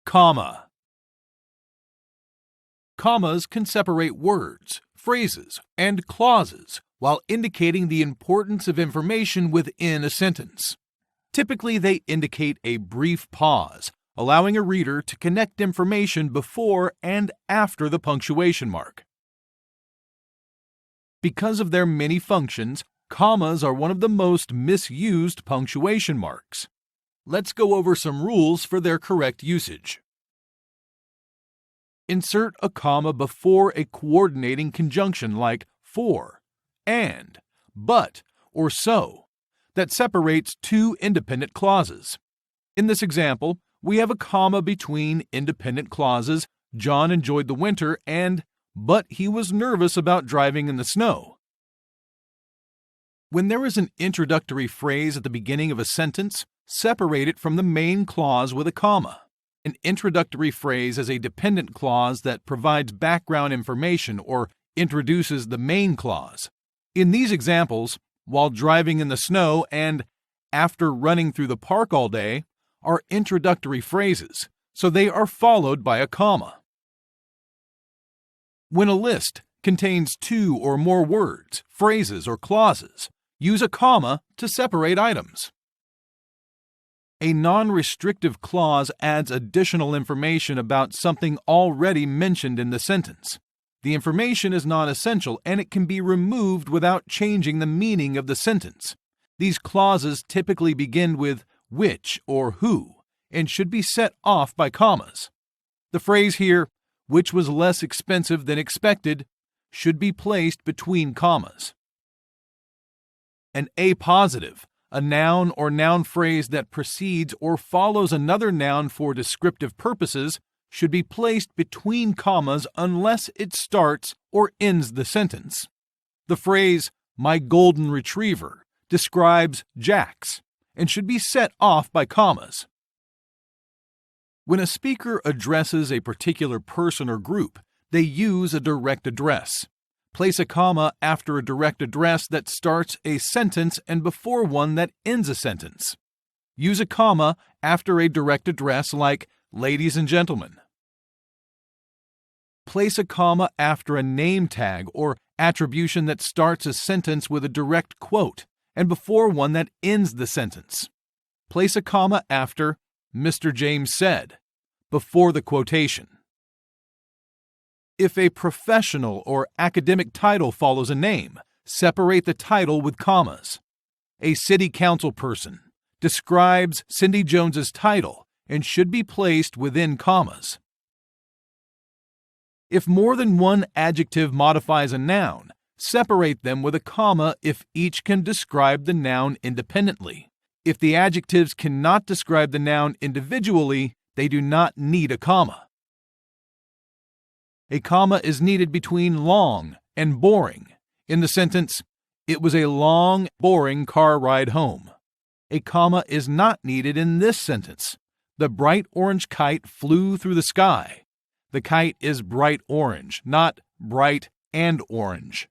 Comma. Commas can separate words, phrases, and clauses while indicating the importance of information within a sentence. Typically, they indicate a brief pause, allowing a reader to connect information before and after the punctuation mark. Because of their many functions, commas are one of the most misused punctuation marks. Let's go over some rules for their correct usage. Insert a comma before a coordinating conjunction like for, and, but, or so that separates two independent clauses. In this example, we have a comma between independent clauses John enjoyed the winter and but he was nervous about driving in the snow. When there is an introductory phrase at the beginning of a sentence, separate it from the main clause with a comma. An introductory phrase is a dependent clause that provides background information or introduces the main clause. In these examples, while driving in the snow and after running through the park all day are introductory phrases, so they are followed by a comma. When a list contains two or more words, phrases, or clauses, use a comma to separate items. A non-restrictive clause adds additional information about something already mentioned in the sentence. The information is non-essential and it can be removed without changing the meaning of the sentence. These clauses typically begin with which or who and should be set off by commas. The phrase here, which was less expensive than expected, should be placed between commas. An appositive, a noun or noun phrase that precedes or follows another noun for descriptive purposes, should be placed between commas unless it starts or ends the sentence. The phrase, my golden retriever, describes Jack's and should be set off by commas. When a speaker addresses a particular person or group, they use a direct address. Place a comma after a direct address that starts a sentence and before one that ends a sentence. Use a comma after a direct address like ladies and gentlemen. Place a comma after a name tag or attribution that starts a sentence with a direct quote and before one that ends the sentence. Place a comma after Mr. James said, before the quotation. If a professional or academic title follows a name, separate the title with commas. A city council person describes Cindy Jones's title and should be placed within commas. If more than one adjective modifies a noun, separate them with a comma if each can describe the noun independently. If the adjectives cannot describe the noun individually, they do not need a comma. A comma is needed between long and boring. In the sentence, it was a long, boring car ride home. A comma is not needed in this sentence. The bright orange kite flew through the sky. The kite is bright orange, not bright and orange.